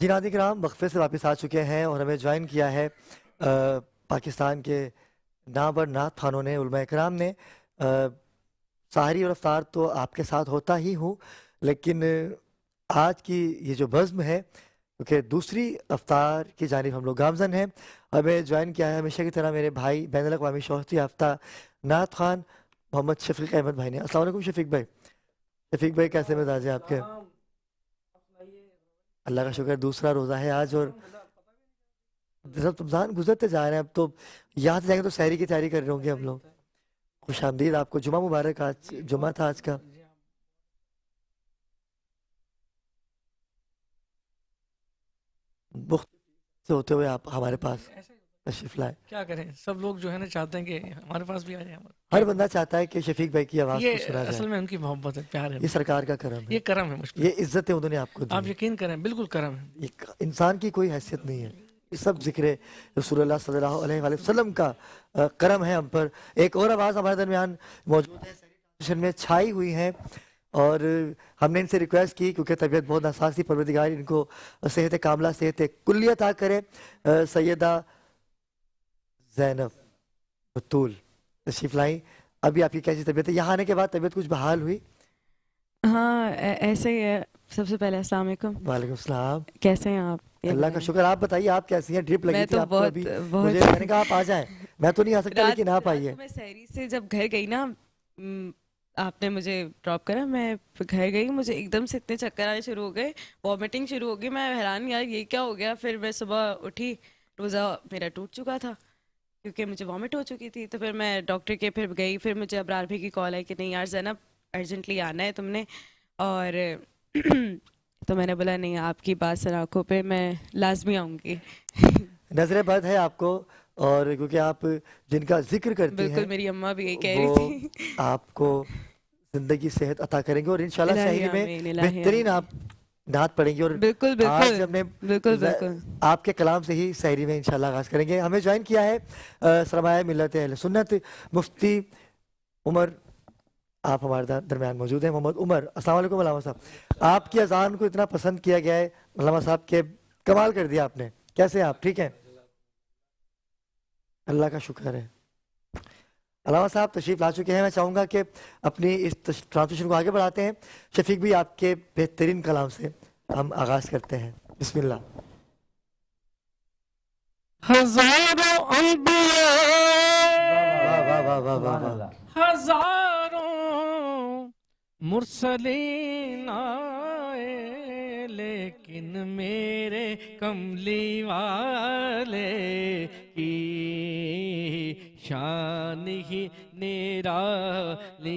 جی ناظرین کرام وقفے سے واپس آ چکے ہیں اور ہمیں جوائن کیا ہے پاکستان کے نامور نعت خوانوں نے، علماء کرام نے۔ سحری اور افطار تو آپ کے ساتھ ہوتا ہی ہوں، لیکن آج کی یہ جو بزم ہے کیونکہ دوسری افطار کی جانب ہم لوگ گامزن ہیں، ہمیں جوائن کیا ہے ہمیشہ کی طرح میرے بھائی بین الاقوامی شہرت یافتہ نعت خوان محمد شفیق احمد بھائی نے۔ السلام علیکم شفیق بھائی۔ شفیق بھائی کیسے مزاج ہیں آپ کے؟ اللہ کا شکر، دوسرا روزہ ہے آج اور رمضان گزرتے جا رہے ہیں۔ اب تو یہاں سے جائیں گے تو سحری کی تیاری کر رہے ہوں گے ہم لوگ۔ خوش آمدید آپ کو، جمعہ مبارک، آج جمعہ تھا آج کا۔ مختلف سے ہوتے ہوئے آپ ہمارے پاس تشریف لائے۔ کیا کریں، سب لوگ جو ہے نا چاہتے ہیں کہ ہمارے پاس بھی آ جائیں۔ ہر بندہ چاہتا ہے کہ شفیق بھائی کی آواز کو سنا یہ جائے۔ اصل میں ان کی محبت ہے، پیار ہے، یہ سرکار کا کرم ہے، یہ کرم ہے، مجھ پہ یہ عزت انہوں نے آپ کو دی آپ ہے۔ یقین کریں، بالکل کرم ہے۔ یہ انسان کی کوئی حیثیت نہیں ہے، یہ سب ذکر رسول اللہ صلی اللہ علیہ وآلہ وسلم کا کرم ہے ہم پر۔ ایک اور آواز ہمارے درمیان موجود ہے، سیشن میں چھائی ہوئی ہیں، اور ہم نے ان سے ریکویسٹ کی کیونکہ طبیعت بہت ناساز تھی، پروردگار ان کو صحت کاملہ، صحت کلی عطا کرے۔ سیدہ زینب بطول تشریف لائیں۔ ابھی آپ کی کیسی طبیعت ہے؟ یہاں آنے کے بعد طبیعت کچھ بحال ہوئی؟ ہاں ایسے ہی ہے۔ سب سے پہلے السلام علیکم، وعلیکم السلام۔ کیسے ہیں آپ؟ اللہ کا شکر، آپ بتائیے آپ کیسی ہیں؟ ڈرپ لگی میں تھی تو آپ کو ابھی، بہت میں نے کہا آپ آ جائیں، میں تو نہیں آ سکتا لیکن آپ آئیے۔ میں سحری سے جب گھر گئی نا، آپ نے مجھے ڈراپ کرا، میں گھر گئی، مجھے ایک دم سے اتنے چکر آنے شروع ہو گئے، وامٹنگ شروع ہو گئی، میں حیران یار یہ کیا ہو گیا۔ پھر میں صبح اٹھی، روزہ میرا ٹوٹ چکا تھا کیونکہ مجھے وامٹ ہو چکی تھی۔ تو پھر میں ڈاکٹر کے پھر گئی، پھر مجھے ابرار بھائی کی کال آئی کہ نہیں یار زینب ارجنٹلی آنا ہے تم نے، اور تو میں نے بولا نہیں، آپ کی بات سر آنکھوں پہ، میں لازمی آؤں گی۔ نظر بد ہے آپ کو، اور کیونکہ آپ جن کا ذکر کرتی ہیں بالکل، میری اماں بھی یہی کہہ رہی وہ تھی۔ آپ کو زندگی صحت عطا کریں گے، اور انشاءاللہ الہی سحری میں آمین، الہی بہترین آمین۔ آپ نعت پڑھیں گے، اور بالکل آج ہم نے بالکل بالکل آپ کے کلام سے ہی سحری میں انشاءاللہ آغاز کریں گے۔ ہمیں جوائن کیا ہے سرمایہ ملت اہل سنت مفتی عمر، آپ ہمارے درمیان موجود ہیں، محمد عمر۔ السلام علیکم علامہ صاحب۔ آپ کی اذان کو اتنا پسند کیا گیا ہے علامہ صاحب کے، کمال کر دیا آپ نے۔ کیسے ہیں آپ؟ ٹھیک ہیں؟ اللہ کا شکر ہے۔ علامہ صاحب تشریف لا چکے ہیں، میں چاہوں گا کہ اپنی اس ٹرانسمیشن کو آگے بڑھاتے ہیں۔ شفیق بھی آپ کے بہترین کلام سے ہم آغاز کرتے ہیں، بسم اللہ۔ ہزاروں انبیاء، واہ واہ واہ واہ واہ، ہزاروں مرسلین آئے، لیکن میرے کملی والے کی شان ہی نرالی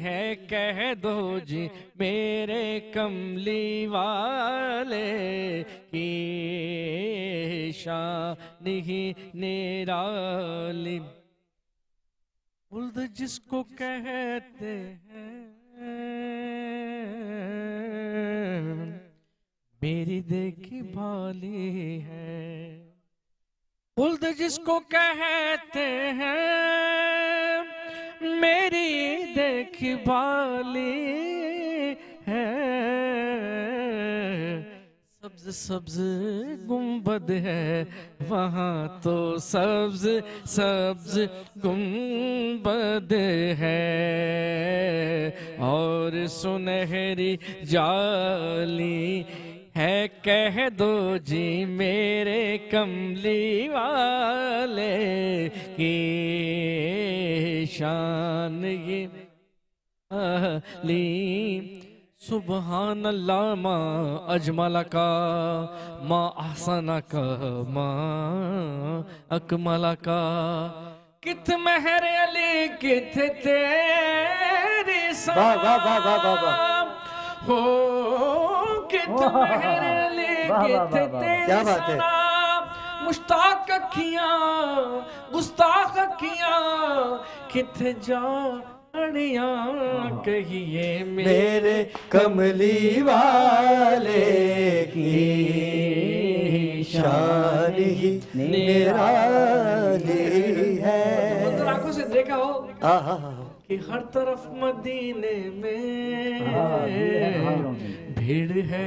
ہے، کہہ دو جی میرے کملی والے کی شان ہی نرالی۔ خلد جس کو کہتے ہیں میری دیکھی بھالی ہے، خلد جس کو کہتے ہیں میری دیکھی بھالی ہے، سبز سبز گنبد ہے وہاں تو سبز سبز گنبد ہے، اور سنہری جالی ہے، کہہ دو جی میرے کملی والے کی شان یہ علی۔ سبحان اللہ ما اجمل کا، ما احسن کا، ما اکمل کا، کت مہر علی کت تیری واہ واہ واہ واہ واہ واہ، سلام ہو، کت مہر علی کت کیا تیری بات ہے۔ سلام، مشتاق اکھیاں گستاخ اکھیاں کت جانیاں کہیے میرے کملی والے کی شان ہی نرالی ہے۔ منظر آنکھوں سے دیکھا ہو ہاں کہ ہر طرف مدینے میں بھیڑ ہے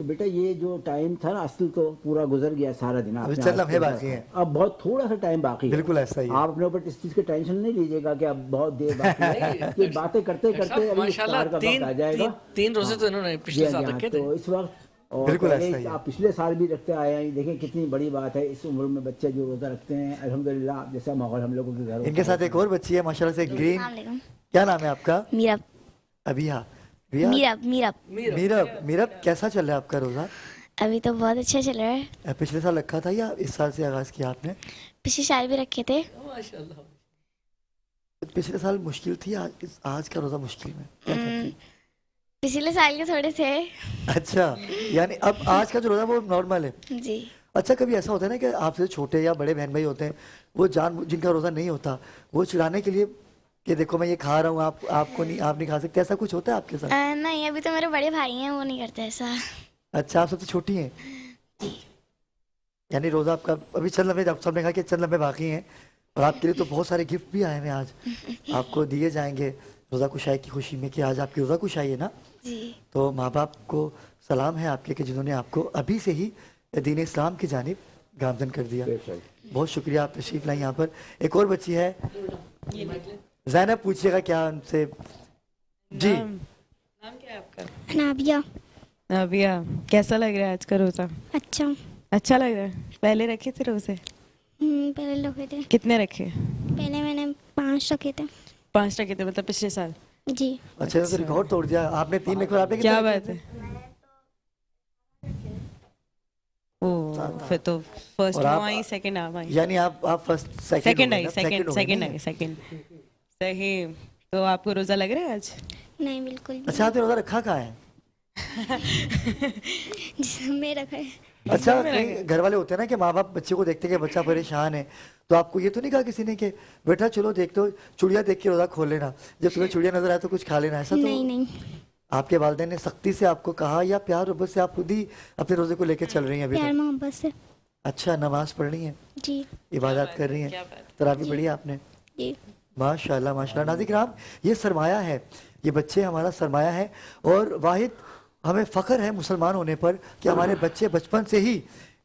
تو بیٹا یہ جو ٹائم تھا نا اصل تو پورا گزر گیا سارا دن. ابھی چند لمحے باقی ہیں. اب بہت تھوڑا سا ٹائم باقی ہے. بالکل ایسا ہی ہے. آپ اپنے اوپر اس چیز کی ٹینشن نہیں لیجیے گا کہ اب بہت دیر باقی ہے. یہ باتیں کرتے کرتے ابھی افطار کا وقت آ جائے گا. 3 روزے تو انہوں نے پچھلے سال رکھے تھے. تو اس وقت اور بالکل ایسا ہی ہے. آپ پچھلے سال بھی رکھتے آئے ہیں. دیکھیں کتنی بڑی بات ہے اس عمر میں بچے جو روزہ رکھتے ہیں. الحمدللہ جیسا ماحول ہم لوگوں کے گھر. ان کے ساتھ ایک اور بچی ہے ماشاءاللہ سے گرین. السلام علیکم. کیا نام ہے آپ کا؟ میرب. ابیہ. میرب. میرب کیسا چل رہا ہے آپ کا روزہ؟ ابھی تو بہت اچھا چل رہا ہے. پچھلے سال رکھا تھا یا اس سال سے آغاز کیا آپ نے؟ پچھلے سال بھی رکھے تھے. ماشاءاللہ. پچھلے سال مشکل تھی, آج کا روزہ مشکل میں کیا کرتی ہیں؟ پچھلے سال کے تھوڑے تھے. اچھا, یعنی اب آج کا جو روزہ وہ نارمل ہے. جی. اچھا, کبھی ایسا ہوتا ہے نا کہ آپ سے چھوٹے یا بڑے بہن بھائی ہوتے ہیں, وہ جن کا روزہ نہیں ہوتا, وہ چڑھانے کے لیے کہ دیکھو میں یہ کھا رہا ہوں, آپ نہیں کھا سکتے, ایسا کچھ ہوتا ہے آپ کے ساتھ؟ نہیں, ابھی تو میرے بڑے بھائی ہیں, وہ نہیں کرتے ایسا. اچھا, آپ سب سے چھوٹی ہیں, یعنی روزہ آپ کا ابھی چند لمحے, سب نے کہا کہ چند لمحے باقی ہیں, اور آپ کے لیے تو بہت سارے گفٹ بھی آئے ہیں آج, آپ کو دیے جائیں گے روزہ کشائی کی خوشی میں کہ آج آپ کی روزہ کشائی ہے نا. جی. تو ماں باپ کو سلام ہے آپ کے کہ جنہوں نے آپ کو ابھی سے ہی دین اسلام کی جانب گامزن کر دیا. بہت شکریہ, آپ تشریف لائیں یہاں پر. ایک اور بچی ہے زینب, پوچھیے گا کیا ان سے. جی, نام کیا ہے آپ کا؟ نابیہ. نابیہ, کیسا لگ رہا ہے آج کا روزہ؟ اچھا. اچھا لگ رہا ہے. پہلے رکھے تھے روزے؟ پہلے رکھے تھے. کتنے رکھے؟ پہلے میں نے 5 رکھے تھے. 5 رکھے تھے, مطلب پچھلے سال. جی. اچھا, تو ریکارڈ توڑ دیا آپ نے. 3 رکھے, آپ نے کیا بات ہے. پھر تو فرسٹ آئی, سیکنڈ آئی. یعنی آپ فرسٹ سیکنڈ آئی. صحیح. تو آپ کو روزہ لگ رہا ہے آج؟ نہیں, بالکل بھی. اچھا, آپ نے روزہ رکھا کہاں ہے؟ جسم میں رکھا ہے. اچھا, گھر والے ہوتے ہیں نا کہ ماں باپ بچے کو دیکھتے کہ بچہ پریشان ہے, تو آپ کو یہ تو نہیں کہا کسی نے کہ بیٹا چلو دیکھتے ہو چڑیا دیکھ کے روزہ کھول لینا, جب تمہیں چڑیا نظر آئے تو کچھ کھا لینا, ایسا تو نہیں. آپ کے والدین نے سختی سے آپ کو کہا یا پیار محبت سے آپ خود ہی اپنے روزے کو لے کے چل رہی ہیں ابھی پیار تک؟ محبت سے. اچھا, نماز پڑھ رہی ہیں, جی. عبادات کر رہی ہیں, تراویح پڑھی ہے آپ نے؟ جی. ماشاءاللہ ماشاءاللہ. ناظرین کرام, یہ سرمایہ ہے, یہ بچے ہمارا سرمایہ ہے, اور واحد ہمیں فخر ہے مسلمان ہونے پر کہ ہمارے بچے بچپن سے ہی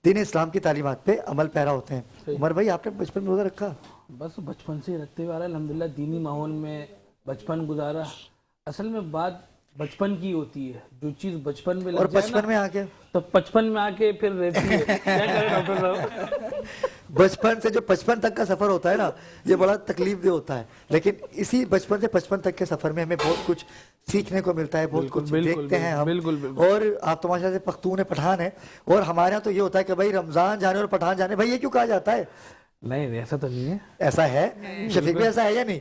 دین اسلام کی تعلیمات پہ عمل پیرا ہوتے ہیں. عمر بھائی, آپ نے بچپن میں روزہ رکھا؟ بس بچپن سے ہی رکھتے ہوئے آ رہا ہے الحمدللہ. دینی ماحول میں بچپن گزارا. اصل میں بات بچپن کی ہوتی ہے, جو چیز بچپن میں اور لگ جائے بچپن میں آ کے تو بچپن میں آ کے پھر رہتی ہے. کیا کریں ڈاکٹر صاحب, بچپن سے جو 55 تک کا سفر ہوتا ہے نا, یہ بڑا تکلیف دہ ہوتا ہے, لیکن اسی بچپن سے 55 تک کے سفر میں ہمیں بہت کچھ سیکھنے کو ملتا ہے, بہت کچھ دیکھتے ہیں ہم. اور آپ تو ماشاءاللہ سے پختون ہیں, پٹھان ہیں, اور ہمارے یہاں تو یہ ہوتا ہے کہ بھائی رمضان جانے اور پٹھان جانے, بھائی یہ کیوں کہا جاتا ہے؟ نہیں ایسا تو نہیں ہے. ایسا ہے شفیق بھی, ایسا ہے یا نہیں؟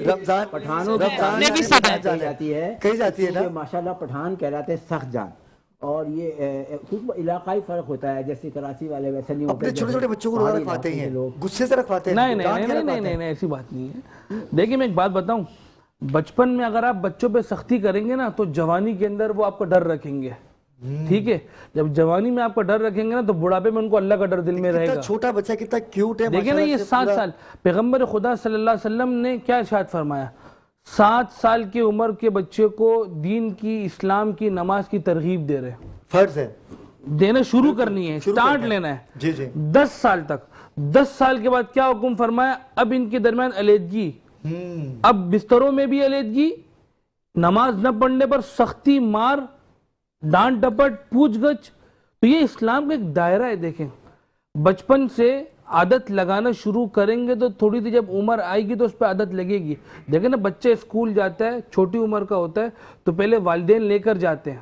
رمضان پٹھانوں کی رمضان تعریف جانے جاتی ہے, کہی جاتی ہے نا, ماشاءاللہ پٹھان کہلاتے ہیں سخت جان. اور یہ کچھ علاقائی فرق ہوتا ہے, جیسے کراچی والے ویسے نہیں ہوتے. اپنے چھوٹے چھوٹے بچوں کو روزہ رکھواتے ہیں, غصے سے رکھواتے ہیں. نہیں ایسی بات نہیں ہے. دیکھیں میں ایک بات بتاؤں, بچپن میں اگر آپ بچوں پہ سختی کریں گے نا تو جوانی کے اندر وہ آپ کو ڈر رکھیں گے. ٹھیک ہے, جب جوانی میں آپ کو ڈر رکھیں گے نا تو بڑھاپے میں ان کو اللہ کا ڈر دل میں رہے گا. چھوٹا بچہ کتنا کیوٹ ہے, دیکھیں نا, یہ 7 سال پیغمبر خدا صلی اللہ علیہ وسلم نے کیا ارشاد فرمایا, 7 سال کی عمر کے بچے کو دین کی, اسلام کی, نماز کی ترغیب دے رہے. فرض ہے دینا شروع کرنی ہے, سٹارٹ لینا ہے. جی جی. 10 سال تک, 10 سال کے بعد کیا حکم فرمایا, اب ان کے درمیان علیحدگی, اب بستروں میں بھی علیحدگی, نماز نہ پڑھنے پر سختی, مار, ڈانٹ ڈپٹ, پوچھ گچھ. تو یہ اسلام کا ایک دائرہ ہے. دیکھیں بچپن سے عادت لگانا شروع کریں گے تو تھوڑی سی جب عمر آئے گی تو اس پہ عادت لگے گی. دیکھیں نا, بچہ اسکول جاتا ہے, چھوٹی عمر کا ہوتا ہے, تو پہلے والدین لے کر جاتے ہیں,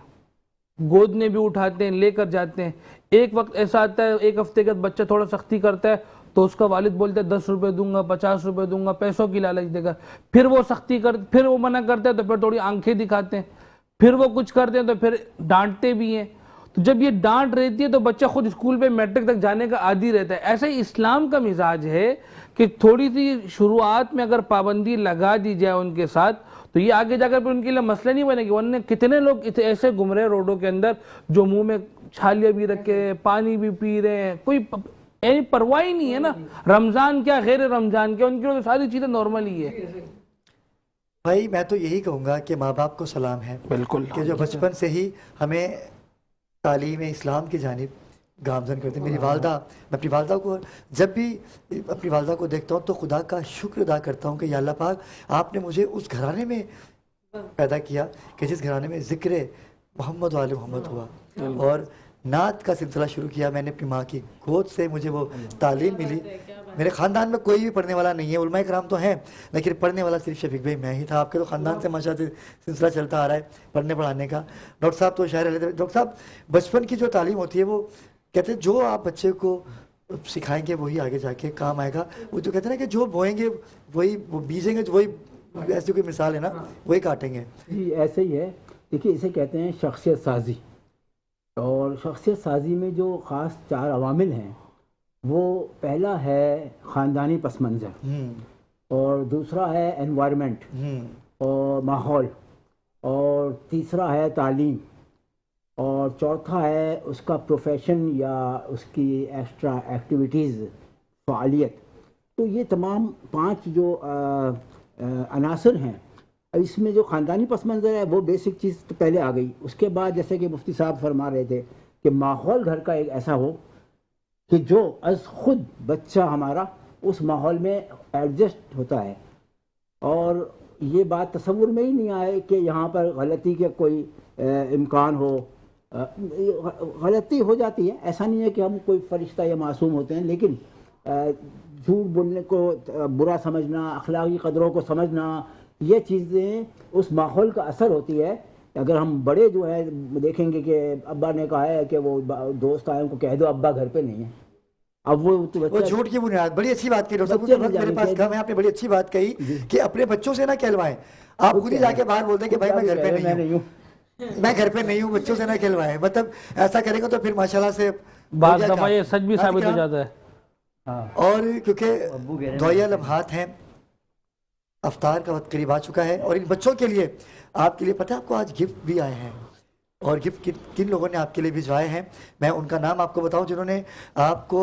گود میں بھی اٹھاتے ہیں, لے کر جاتے ہیں. ایک وقت ایسا آتا ہے, ایک ہفتے کے بعد بچہ تھوڑا سختی کرتا ہے تو اس کا والد بولتا ہے 10 روپے دوں گا, 50 روپے دوں گا, پیسوں کی لالچ دے گا. پھر وہ سختی پھر وہ منع کرتا ہے تو پھر تھوڑی آنکھیں دکھاتے ہیں, پھر وہ کچھ کرتے ہیں تو پھر ڈانٹتے بھی ہیں. تو جب یہ ڈانٹ رہتی ہے تو بچہ خود اسکول پہ میٹرک تک جانے کا عادی رہتا ہے. ایسا ہی اسلام کا مزاج ہے کہ تھوڑی سی شروعات میں اگر پابندی لگا دی جائے ان کے ساتھ تو یہ آگے جا کر پھر ان کے لیے مسئلہ نہیں بنے گی. ورنہ کتنے لوگ ایسے گھوم رہے ہیں روڈوں کے اندر جو منہ میں چھالیاں بھی رکھے, پانی بھی پی رہے ہیں, کوئی پرواہ ہی نہیں ہے نا. رمضان کیا غیر رمضان کیا, ان کی تو ساری چیزیں نارمل ہی ہے. بھائی میں تو یہی کہوں گا کہ ماں باپ کو سلام ہے, بالکل, کہ جو بچپن سے ہی ہمیں تعلیم اسلام کی جانب گامزن کرتے ہیں. میری والدہ، میں اپنی والدہ کو جب بھی اپنی والدہ کو دیکھتا ہوں تو خدا کا شکر ادا کرتا ہوں کہ یا اللہ پاک آپ نے مجھے اس گھرانے میں پیدا کیا کہ جس گھرانے میں ذکر محمد و آل محمد ہوا اور نعت کا سلسلہ شروع کیا. میں نے اپنی ماں کی گود سے مجھے وہ تعلیم ملی. میرے خاندان میں کوئی بھی پڑھنے والا نہیں ہے، علماء کرام تو ہیں لیکن پڑھنے والا صرف شفیق بھائی میں ہی تھا. آپ کے تو خاندان سے ماشاء اللہ سلسلہ چلتا آ رہا ہے پڑھنے پڑھانے کا. ڈاکٹر صاحب تو شاعر رہتے ہیں. ڈاکٹر صاحب بچپن کی جو تعلیم ہوتی ہے وہ کہتے ہیں جو آپ بچے کو سکھائیں گے وہی آگے جا کے کام آئے گا. وہ جو کہتے ہیں نا کہ جو بوئیں گے وہی وہ بیجیں گے، وہی ایسی کوئی مثال ہے نا وہی کاٹیں گے. جی ایسے ہی ہے. دیکھیے اسے کہتے ہیں شخصیت سازی، اور شخصیت سازی میں جو خاص 4 عوامل ہیں وہ پہلا ہے خاندانی پس منظر، اور دوسرا ہے انوائرمنٹ اور ماحول، اور تیسرا ہے تعلیم، اور چوتھا ہے اس کا پروفیشن یا اس کی ایکسٹرا ایکٹیویٹیز فعالیت. تو یہ تمام 5 جو عناصر ہیں، اس میں جو خاندانی پس منظر ہے وہ بیسک چیز تو پہلے آ گئی. اس کے بعد جیسے کہ مفتی صاحب فرما رہے تھے کہ ماحول گھر کا ایک ایسا ہو کہ جو از خود بچہ ہمارا اس ماحول میں ایڈجسٹ ہوتا ہے، اور یہ بات تصور میں ہی نہیں آئے کہ یہاں پر غلطی کا کوئی امکان ہو. غلطی ہو جاتی ہے، ایسا نہیں ہے کہ ہم کوئی فرشتہ یا معصوم ہوتے ہیں، لیکن جھوٹ بولنے کو برا سمجھنا، اخلاقی قدروں کو سمجھنا، یہ چیزیں اس ماحول کا اثر ہوتی ہے. اگر ہم بڑے جو ہے دیکھیں گے کہ ابا نے کہا ہے کہ وہ دوست آئے ان کو کہہ دو ابا گھر پہ نہیں ہے، اب وہ جھوٹ کی بنیاد. بڑی اچھی بات کہی ڈاکٹر صاحب، میرے پاس کم ہے، آپ نے بڑی اچھی بات کہی کہ اپنے بچوں سے نہ کہلوائیں. آپ خود ہی جا کے باہر بولتے ہیں کہ بھائی میں گھر پہ نہیں ہوں، میں گھر پہ نہیں ہوں، بچوں سے نہ کہلوائیں. مطلب ایسا کرے گا تو پھر ماشاءاللہ سے بعض دفعہ یہ سچ بھی ثابت ہو جاتا ہے. اور کیونکہ دعائیہ لمحات ہیں، افطار کا وقت قریب آ چکا ہے، اور ان بچوں کے لیے آپ کے لیے پتہ ہے آپ کو آج گفٹ بھی آئے ہیں. اور گفٹ کن لوگوں نے آپ کے لیے بھجوائے ہیں میں ان کا نام آپ کو بتاؤں جنہوں نے آپ کو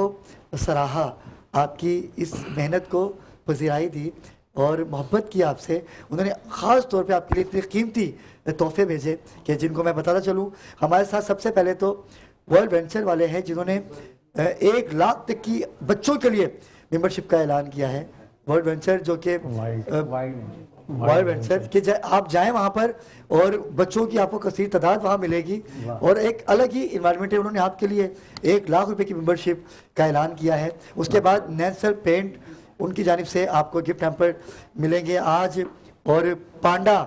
سراہا، آپ کی اس محنت کو پذیرائی دی اور محبت کی آپ سے. انہوں نے خاص طور پہ آپ کے لیے اتنے قیمتی تحفے بھیجے کہ جن کو میں بتاتا چلوں. ہمارے ساتھ سب سے پہلے تو ورلڈ وینچر والے ہیں جنہوں نے 1 لاکھ تک کی بچوں کے لیے ممبرشپ کا اعلان کیا ہے. ورلڈ وینچر جو کہ ورلڈ وینچر کہ آپ جائیں وہاں پر اور بچوں کی آپ کو کثیر تعداد وہاں ملے گی، اور ایک الگ ہی انوائرمنٹ ہے. انہوں نے آپ کے لیے 1 لاکھ روپے کی ممبرشپ کا اعلان کیا ہے. اس کے بعد نیچرل پینٹ ان کی جانب سے آپ کو گفٹ ہیمپر ملیں گے آج. اور پانڈا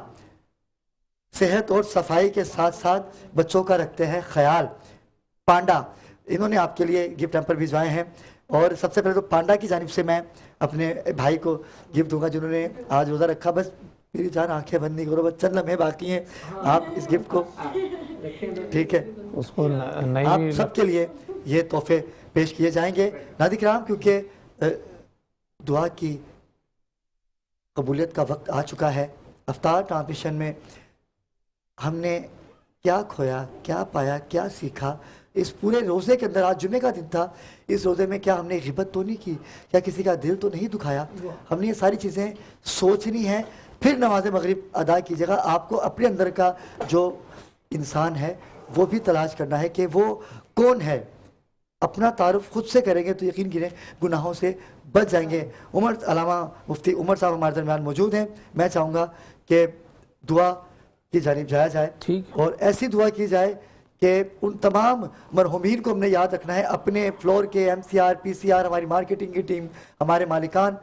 صحت اور صفائی کے ساتھ ساتھ بچوں کا رکھتے ہیں خیال. پانڈا انہوں نے آپ کے لیے گفٹ ہیمپر بھجوائے ہیں. اور سب سے پہلے تو پانڈا کی جانب سے میں اپنے بھائی کو گفٹ دوں گا جنہوں نے آج روزہ رکھا. بس میری جان آنکھیں بند نہیں کرو، بس چند لمحے باقی ہیں. آپ اس گفٹ کو ٹھیک ہے اس کو آپ سب کے لیے یہ تحفے پیش کیے جائیں گے. ناظرین کرام کیونکہ دعا کی قبولیت کا وقت آ چکا ہے. افطار ٹرانسمیشن میں ہم نے کیا کھویا، کیا پایا، کیا سیکھا اس پورے روزے کے اندر. آج جمعے کا دن تھا، اس روزے میں کیا ہم نے غیبت تو نہیں کی، کیا کسی کا دل تو نہیں دکھایا. ہم نے یہ ساری چیزیں سوچنی ہیں. پھر نماز مغرب ادا کیجیے گا. آپ کو اپنے اندر کا جو انسان ہے وہ بھی تلاش کرنا ہے کہ وہ کون ہے. اپنا تعارف خود سے کریں گے تو یقین کریں گناہوں سے بچ جائیں گے. علامہ مفتی عمر صاحب ہمارے درمیان موجود ہیں. میں چاہوں گا کہ دعا کی جانب جایا جائے اور ایسی دعا کی جائے کہ ان تمام مرحومین کو ہم نے یاد رکھنا ہے. اپنے فلور کے MCR PCR ہماری مارکیٹنگ کی ٹیم، ہمارے مالکان،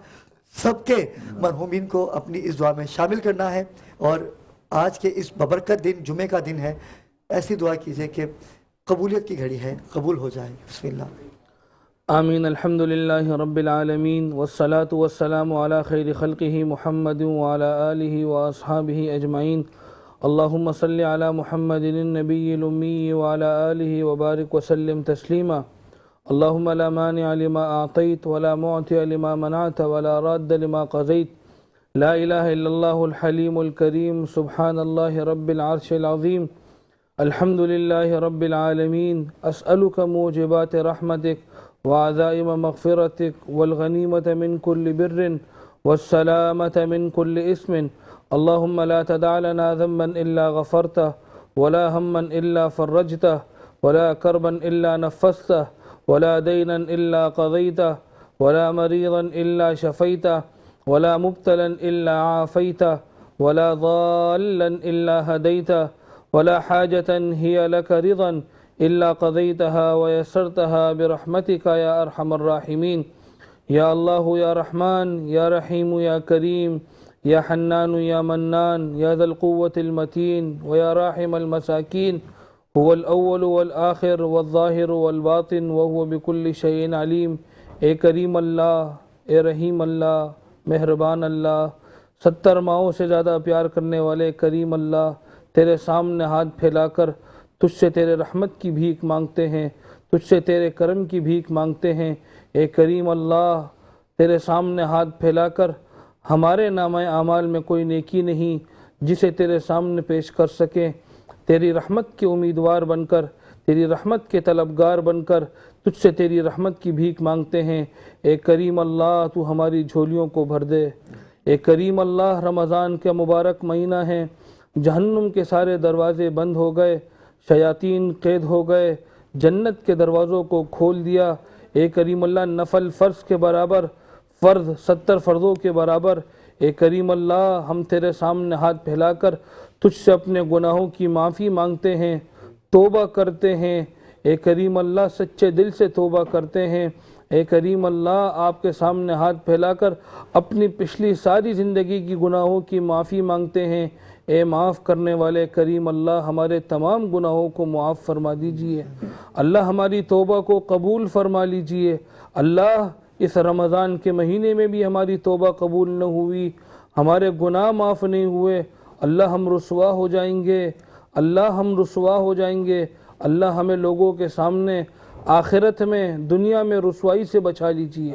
سب کے مرحومین کو اپنی اس دعا میں شامل کرنا ہے. اور آج کے اس ببرکت دن جمعے کا دن ہے، ایسی دعا کیجئے کہ قبولیت کی گھڑی ہے، قبول ہو جائے. بسم اللہ. آمین. الحمدللہ رب العالمین والصلاة والسلام علی خیر خلقہ محمد وعلی آلہ واصحابہ اجمعین. اللہم صلی علی محمد النبی الامی وعلی آلہ وبارک وسلم تسلیما. اللہم لا مانع لما اعطیت ولا معطی لما منعت ولا راد لما قضیت. لا الہ الا اللہ الحلیم الکریم سبحان اللہ رب العرش العظیم. الحمدللہ رب العالمین. اسألک موجبات رحمتک وعزائم مغفرتک والغنیمت من کل بر والسلامت من کل اسم. اللهم لا تدع لنا ذنبا إلا غفرته ولا هما إلا فرجته ولا كربا إلا نفسته ولا دينا إلا قضيته ولا مريضا إلا شفيته ولا مبتلا إلا عافيته ولا ضالا إلا هديته ولا حاجة هي لك رضا إلا قضيتها ويسرتها برحمتك يا أرحم الراحمين. يا الله يا رحمن يا رحيم يا كريم يا حنان يا منان يا ذا القوة المتين ويا راحم المساكين. هو الأول والآخر والظاهر والباطن وهو بكل شيء عليم. اے کریم اللہ، اے رحیم اللہ، مہربان اللہ، 70 ماؤں سے زیادہ پیار کرنے والے کریم اللہ، تیرے سامنے ہاتھ پھیلا کر تجھ سے تیرے رحمت کی بھیک مانگتے ہیں، تجھ سے تیرے کرم کی بھیک مانگتے ہیں۔ اے کریم اللہ، تیرے سامنے ہاتھ پھیلا کر ہمارے نامہ اعمال میں کوئی نیکی نہیں جسے تیرے سامنے پیش کر سکیں۔ تیری رحمت کے امیدوار بن کر، تیری رحمت کے طلبگار بن کر تجھ سے تیری رحمت کی بھیک مانگتے ہیں۔ اے کریم اللہ، تو ہماری جھولیوں کو بھر دے۔ اے کریم اللہ، رمضان کا مبارک مہینہ ہے، جہنم کے سارے دروازے بند ہو گئے، شیاطین قید ہو گئے، جنت کے دروازوں کو کھول دیا۔ اے کریم اللہ، نفل فرض کے برابر، فرض 70 فرضوں کے برابر، اے کریم اللہ، ہم تیرے سامنے ہاتھ پھیلا کر تجھ سے اپنے گناہوں کی معافی مانگتے ہیں، توبہ کرتے ہیں۔ اے کریم اللہ، سچے دل سے توبہ کرتے ہیں۔ اے کریم اللہ، آپ کے سامنے ہاتھ پھیلا کر اپنی پچھلی ساری زندگی کی گناہوں کی معافی مانگتے ہیں۔ اے معاف کرنے والے کریم اللہ، ہمارے تمام گناہوں کو معاف فرما دیجئے۔ اللہ، ہماری توبہ کو قبول فرما لیجئے۔ اللہ، اس رمضان کے مہینے میں بھی ہماری توبہ قبول نہ ہوئی، ہمارے گناہ معاف نہیں ہوئے، اللہ ہم رسوا ہو جائیں گے، اللہ ہم رسوا ہو جائیں گے۔ اللہ، ہمیں لوگوں کے سامنے آخرت میں، دنیا میں رسوائی سے بچا لیجئے۔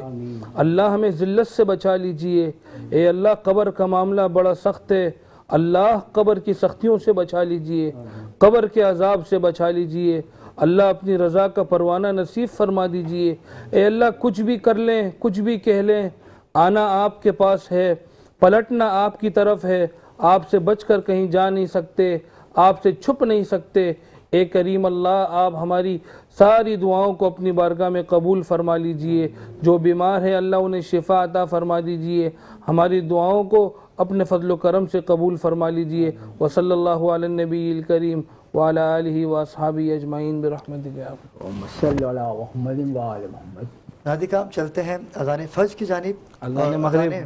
اللہ، ہمیں ذلت سے بچا لیجئے۔ اے اللہ، قبر کا معاملہ بڑا سخت ہے، اللہ قبر کی سختیوں سے بچا لیجئے، قبر کے عذاب سے بچا لیجئے۔ اللہ، اپنی رضا کا پروانہ نصیب فرما دیجئے۔ اے اللہ، کچھ بھی کر لیں، کچھ بھی کہہ لیں، آنا آپ کے پاس ہے، پلٹنا آپ کی طرف ہے، آپ سے بچ کر کہیں جا نہیں سکتے، آپ سے چھپ نہیں سکتے۔ اے کریم اللہ، آپ ہماری ساری دعاؤں کو اپنی بارگاہ میں قبول فرما لیجئے۔ جو بیمار ہے اللہ انہیں شفا عطا فرما دیجئے، ہماری دعاؤں کو اپنے فضل و کرم سے قبول فرما لیجئے۔ وصلی اللہ علی النبی الکریم وعلی آلہ واصحابہ اجمعین برحمتک یا ارحم۔ اللہم صلی علی محمد وآل محمد۔ نادی کا ہم چلتے ہیں اذان فجر کی جانب، اذان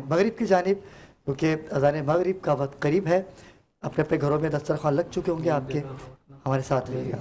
مغرب کی جانب، کیونکہ اذان مغرب کا وقت قریب ہے۔ اپنے اپنے گھروں میں دسترخوان لگ چکے ہوں گے آپ کے، ہمارے ساتھ رہیے گا۔